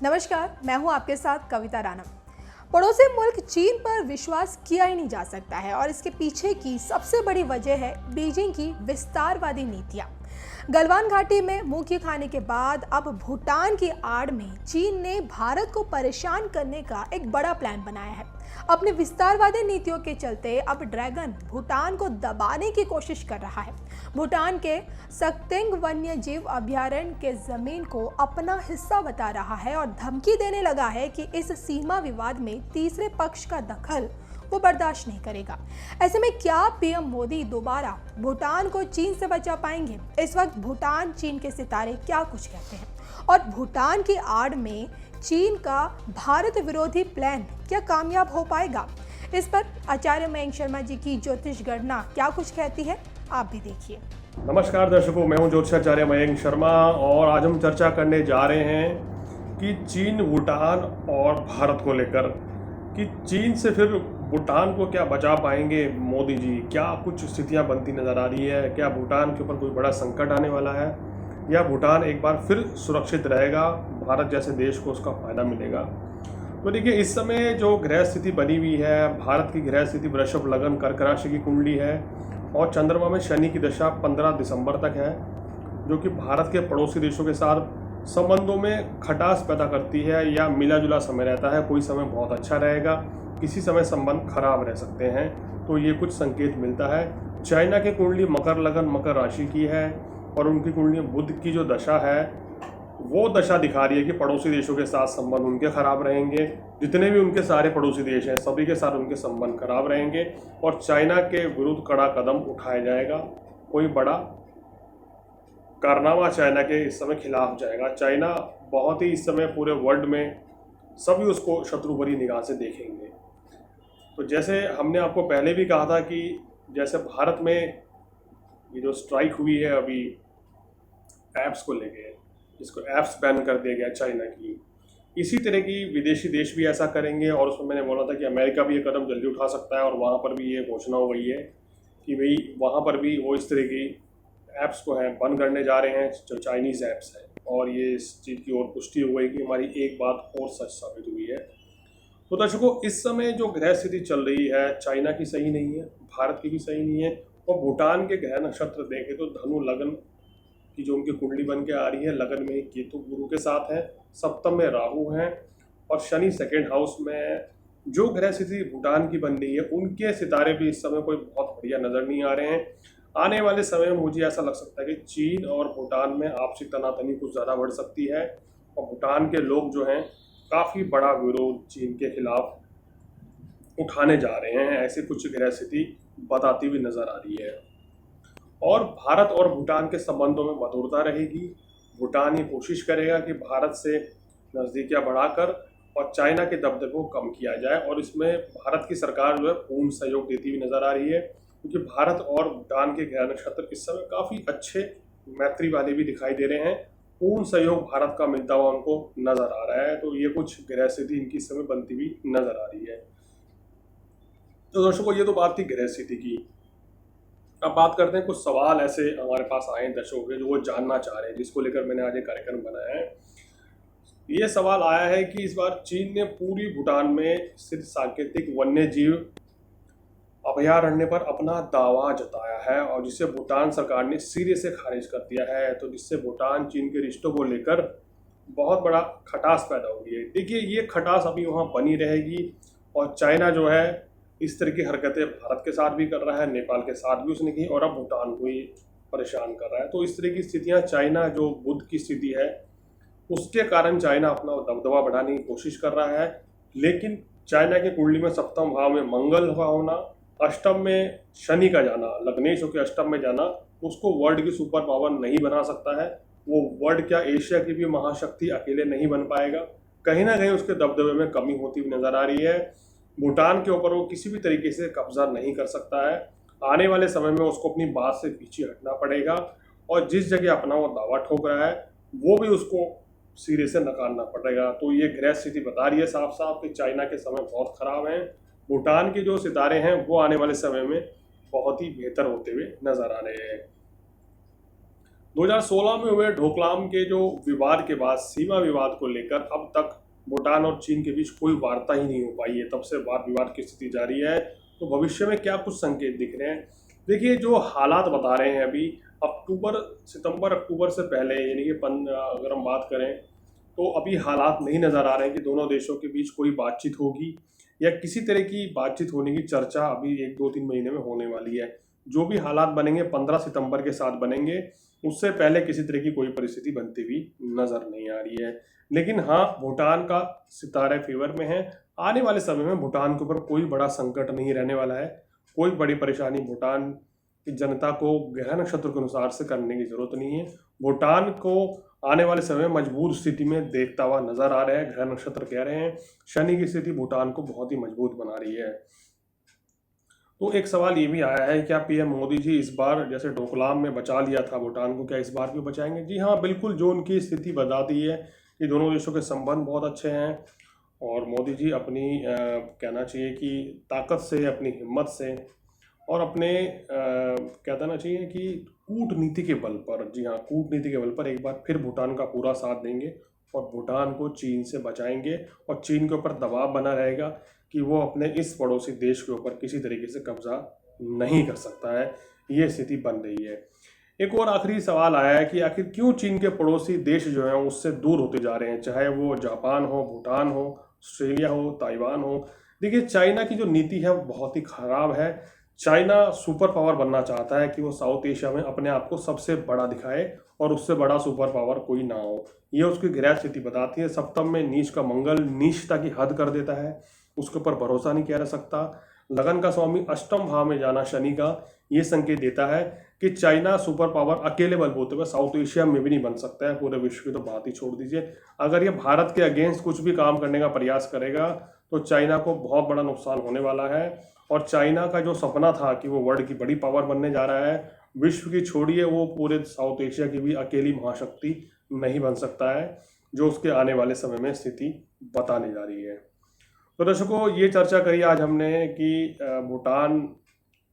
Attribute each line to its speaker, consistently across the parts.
Speaker 1: नमस्कार, मैं हूं आपके साथ कविता राणा। पड़ोसी मुल्क चीन पर विश्वास किया ही नहीं जा सकता है और इसके पीछे की सबसे बड़ी वजह है बीजिंग की विस्तारवादी नीतियां। गलवान घाटी में मुंह की खाने के बाद अब भूटान की आड़ में चीन ने भारत को परेशान करने का एक बड़ा प्लान बनाया है। अपने विस्तारवादी नीतियों के चलते अब ड्रैगन भूटान को दबाने की कोशिश कर रहा है। भूटान के सक्तेंग वन्य जीव अभयारण्य के जमीन को अपना हिस्सा बता रहा है और धमकी देने लगा है कि इस सीमा विवाद में तीसरे पक्ष का दखल वो बर्दाश्त नहीं करेगा। ऐसे में क्या पीएम मोदी दोबारा भूटान को चीन से बचा पाएंगे? इस वक्त भूटान चीन के सितारे क्या कुछ कहते हैं और भूटान की आड़ में चीन का भारत विरोधी प्लान क्या कामयाब हो पाएगा? इस पर आचार्य मयंक शर्मा जी की ज्योतिष गणना क्या कुछ कहती है, आप भी देखिए।
Speaker 2: नमस्कार दर्शकों, मैं हूं ज्योतिषाचार्य मयंक शर्मा और आज हम चर्चा करने जा रहे हैं कि चीन, भूटान और भारत को लेकर कि चीन से फिर भूटान को क्या बचा पाएंगे मोदी जी। क्या कुछ स्थितियां बनती नजर आ रही है? क्या भूटान के ऊपर कोई बड़ा संकट आने वाला है या भूटान एक बार फिर सुरक्षित रहेगा, भारत जैसे देश को उसका फायदा मिलेगा? तो देखिए, इस समय जो ग्रह स्थिति बनी हुई है, भारत की ग्रह स्थिति वृषभ, लगन, कर्क राशि की कुंडली है और चंद्रमा में शनि की दशा 15 दिसंबर तक है, जो कि भारत के पड़ोसी देशों के साथ संबंधों में खटास पैदा करती है या मिला जुला समय रहता है। कोई समय बहुत अच्छा रहेगा, किसी समय संबंध खराब रह सकते हैं, तो ये कुछ संकेत मिलता है। चाइना की कुंडली मकर लगन, मकर राशि की है और उनकी कुंडली बुध की जो दशा है वो दशा दिखा रही है कि पड़ोसी देशों के साथ संबंध उनके खराब रहेंगे। जितने भी उनके सारे पड़ोसी देश हैं सभी के साथ उनके संबंध खराब रहेंगे और चाइना के विरुद्ध कड़ा कदम उठाया जाएगा। कोई बड़ा कारनामा चाइना के इस समय खिलाफ जाएगा। चाइना बहुत ही इस समय पूरे वर्ल्ड में सभी उसको शत्रु भरी निगाह से देखेंगे। तो जैसे हमने आपको पहले भी कहा था कि जैसे भारत में ये जो स्ट्राइक हुई है अभी ऐप्स को लेके, जिसको ऐप्स बैन कर दिया गया चाइना की, इसी तरह की विदेशी देश भी ऐसा करेंगे। और उसमें मैंने बोला था कि अमेरिका भी ये कदम जल्दी उठा सकता है और वहाँ पर भी ये घोषणा हो गई है कि भाई वहाँ पर भी वो इस तरह की ऐप्स को हैं बंद करने जा रहे हैं जो चाइनीज़ ऐप्स हैं। और ये इस चीज़ की और पुष्टि हो गई कि हमारी एक बात और सच साबित हुई है। तो दर्शकों, इस समय जो ग्रह स्थिति चल रही है चाइना की सही नहीं है, भारत की भी सही नहीं है। और भूटान के ग्रह नक्षत्र देखें तो धनु लगन की जो उनकी कुंडली बन के आ रही है, लगन में केतु गुरु के साथ है, सप्तम में राहु हैं और शनि सेकेंड हाउस में। जो ग्रह स्थिति भूटान की बन रही है उनके सितारे भी इस समय कोई बहुत बढ़िया नज़र नहीं आ रहे हैं। आने वाले समय में मुझे ऐसा लग सकता है कि चीन और भूटान में आपसी तनातनी कुछ ज़्यादा बढ़ सकती है और भूटान के लोग जो हैं काफ़ी बड़ा विरोध चीन के खिलाफ उठाने जा रहे हैं। ऐसी कुछ ग्रह स्थिति बताती हुई नज़र आ रही है। और भारत और भूटान के संबंधों में मधुरता रहेगी। भूटान ये कोशिश करेगा कि भारत से नज़दीकियाँ बढ़ाकर और चाइना के दबदबे को कम किया जाए और इसमें भारत की सरकार जो है पूर्ण सहयोग देती हुई नज़र आ रही है, क्योंकि भारत और भूटान के ग्रह नक्षत्र इस समय काफ़ी अच्छे मैत्री वाले भी दिखाई दे रहे हैं। पूर्ण सहयोग भारत का मिलता हुआ उनको नज़र आ रहा है। तो ये कुछ ग्रह स्थिति इनकी इस समय बनती हुई नज़र आ रही है। तो दर्शकों, ये तो बात थी ग्रह स्थिति की। अब बात करते हैं कुछ सवाल ऐसे हमारे पास आए दर्शकों के जो वो जानना चाह रहे हैं, जिसको लेकर मैंने आज एक कार्यक्रम बनाया है। ये सवाल आया है कि इस बार चीन ने पूरी भूटान में स्थित सांकेतिक वन्य जीव अभयारण्य पर अपना दावा जताया है और जिसे भूटान सरकार ने सिरे से खारिज कर दिया है। तो जिससे भूटान चीन के रिश्तों को लेकर बहुत बड़ा खटास पैदा हो गई है। देखिए, ये खटास अभी वहाँ बनी रहेगी और चाइना जो है इस तरह की हरकतें भारत के साथ भी कर रहा है, नेपाल के साथ भी उसने की और अब भूटान को ही परेशान कर रहा है। तो इस तरह की स्थितियाँ, चाइना जो बुध की स्थिति है उसके कारण चाइना अपना दबदबा बढ़ाने की कोशिश कर रहा है। लेकिन चाइना की कुंडली में सप्तम भाव में मंगल का होना, अष्टम में शनि का जाना, लग्नेश होकर अष्टम में जाना, उसको वर्ल्ड की सुपर पावर नहीं बना सकता है। वो वर्ल्ड क्या, एशिया की भी महाशक्ति अकेले नहीं बन पाएगा। कहीं ना कहीं उसके दबदबे में कमी होती हुई नजर आ रही है। भूटान के ऊपर वो किसी भी तरीके से कब्जा नहीं कर सकता है। आने वाले समय में उसको अपनी बात से पीछे हटना पड़ेगा और जिस जगह अपना वो दावा ठोक रहा है वो भी उसको सिरे से नकारना पड़ेगा। तो ये ग्रह स्थिति बता रही है साफ साफ कि चाइना के समय बहुत खराब हैं। भूटान के जो सितारे हैं वो आने वाले समय में बहुत ही बेहतर होते हुए नजर आ रहे हैं। 2016 में हुए डोकलाम के जो विवाद के बाद सीमा विवाद को लेकर अब तक भूटान और चीन के बीच कोई वार्ता ही नहीं हो पाई है। तब से वाद विवाद की स्थिति जारी है। तो भविष्य में क्या कुछ संकेत दिख रहे हैं? देखिए, जो हालात बता रहे हैं अभी सितंबर अक्टूबर से पहले, यानी कि अगर हम बात करें तो अभी हालात नहीं नज़र आ रहे हैं कि दोनों देशों के बीच कोई बातचीत होगी या किसी तरह की बातचीत होने की चर्चा अभी 1-2-3 महीने में होने वाली है। जो भी हालात बनेंगे 15 सितंबर के साथ बनेंगे, उससे पहले किसी तरह की कोई परिस्थिति बनती हुई नज़र नहीं आ रही है। लेकिन हाँ, भूटान का सितारे फेवर में है। आने वाले समय में भूटान के ऊपर कोई बड़ा संकट नहीं रहने वाला है। कोई बड़ी परेशानी भूटान की जनता को ग्रह नक्षत्र के अनुसार से करने की जरूरत नहीं है। भूटान को आने वाले समय में मजबूत स्थिति में देखता हुआ नजर आ रहा है। ग्रह नक्षत्र कह रहे हैं शनि की स्थिति भूटान को बहुत ही मजबूत बना रही है। तो एक सवाल ये भी आया है, क्या पीएम मोदी जी इस बार जैसे डोकलाम में बचा लिया था भूटान को, क्या इस बार भी बचाएंगे? जी हाँ, बिल्कुल। जो उनकी स्थिति बताती है कि दोनों देशों के संबंध बहुत अच्छे हैं और मोदी जी अपनी कहना चाहिए कि ताकत से, अपनी हिम्मत से और अपने कहना चाहिए कि कूटनीति के बल पर, जी हाँ, कूटनीति के बल पर एक बार फिर भूटान का पूरा साथ देंगे और भूटान को चीन से बचाएंगे और चीन के ऊपर दबाव बना रहेगा कि वो अपने इस पड़ोसी देश के ऊपर किसी तरीके से कब्जा नहीं कर सकता है। ये स्थिति बन रही है। एक और आखिरी सवाल आया है कि आखिर क्यों चीन के पड़ोसी देश जो हैं उससे दूर होते जा रहे हैं, चाहे वो जापान हो, भूटान हो, ऑस्ट्रेलिया हो, ताइवान हो। देखिए, चाइना की जो नीति है वो बहुत ही खराब है। चाइना सुपर पावर बनना चाहता है कि वो साउथ एशिया में अपने आप को सबसे बड़ा दिखाए और उससे बड़ा सुपर पावर कोई ना हो। ये उसकी गृह स्थिति बताती है। सप्तम में नीच का मंगल नीचता की हद कर देता है, उसके ऊपर भरोसा नहीं किया जा सकता। लगन का स्वामी अष्टम भाव में जाना शनि का ये संकेत देता है कि चाइना सुपर पावर अकेले बलबूते हुए साउथ एशिया में भी नहीं बन सकता है। पूरे विश्व की तो बात ही छोड़ दीजिए। अगर ये भारत के अगेंस्ट कुछ भी काम करने का प्रयास करेगा तो चाइना को बहुत बड़ा नुकसान होने वाला है। और चाइना का जो सपना था कि वो वर्ल्ड की बड़ी पावर बनने जा रहा है, विश्व की छोड़िए, वो पूरे साउथ एशिया की भी अकेली महाशक्ति नहीं बन सकता है, जो उसके आने वाले समय में स्थिति बताने जा रही है। तो दर्शकों, ये चर्चा करी आज हमने कि भूटान,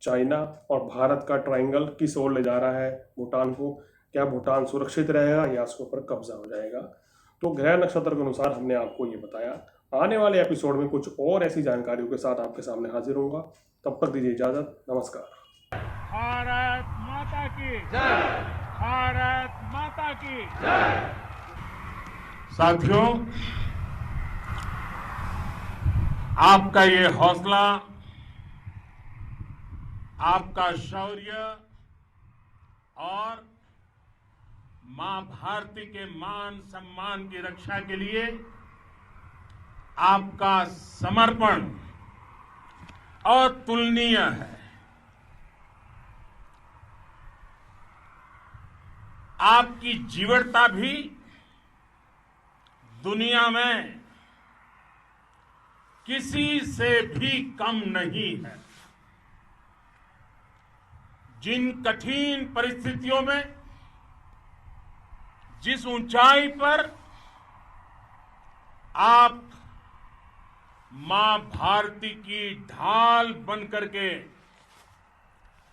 Speaker 2: चाइना और भारत का ट्रायंगल किस ओर ले जा रहा है भूटान को। क्या भूटान सुरक्षित रहेगा या उसके ऊपर कब्जा हो जाएगा? तो ग्रह नक्षत्र के अनुसार हमने आपको ये बताया। आने वाले एपिसोड में कुछ और ऐसी जानकारियों के साथ आपके सामने हाजिर होऊंगा। तब तक दीजिए इजाजत। नमस्कार।
Speaker 3: भारत माता की जय। भारत माता की जय। साथियों, आपका ये हौसला, आपका शौर्य और मां भारती के मान सम्मान की रक्षा के लिए आपका समर्पण अतुलनीय है। आपकी जीवटता भी दुनिया में किसी से भी कम नहीं है। जिन कठिन परिस्थितियों में, जिस ऊंचाई पर आप मां भारती की ढाल बनकर के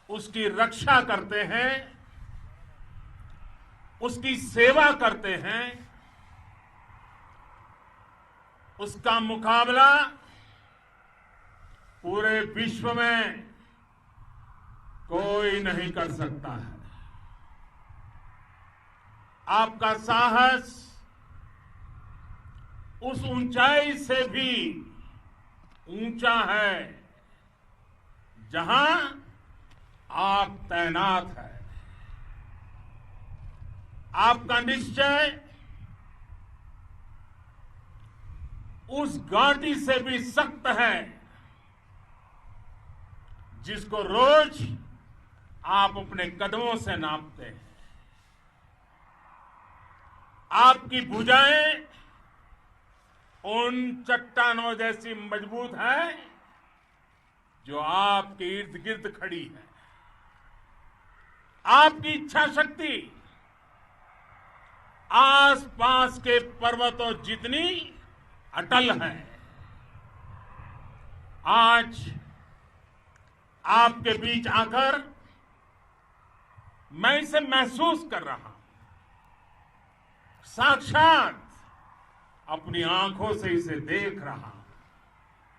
Speaker 3: उसकी रक्षा करते हैं, उसकी सेवा करते हैं, उसका मुकाबला पूरे विश्व में कोई नहीं कर सकता है। आपका साहस उस ऊंचाई से भी ऊंचा है जहां आप तैनात है। आपका निश्चय उस घाटी से भी सख्त है जिसको रोज आप अपने कदमों से नापते हैं। आपकी भुजाएं उन चट्टानों जैसी मजबूत है जो आपके इर्द गिर्द खड़ी है। आपकी इच्छा शक्ति आसपास के पर्वतों जितनी अटल है। आज आपके बीच आकर मैं इसे महसूस कर रहा हूं। साक्षात अपनी आंखों से इसे देख रहा है।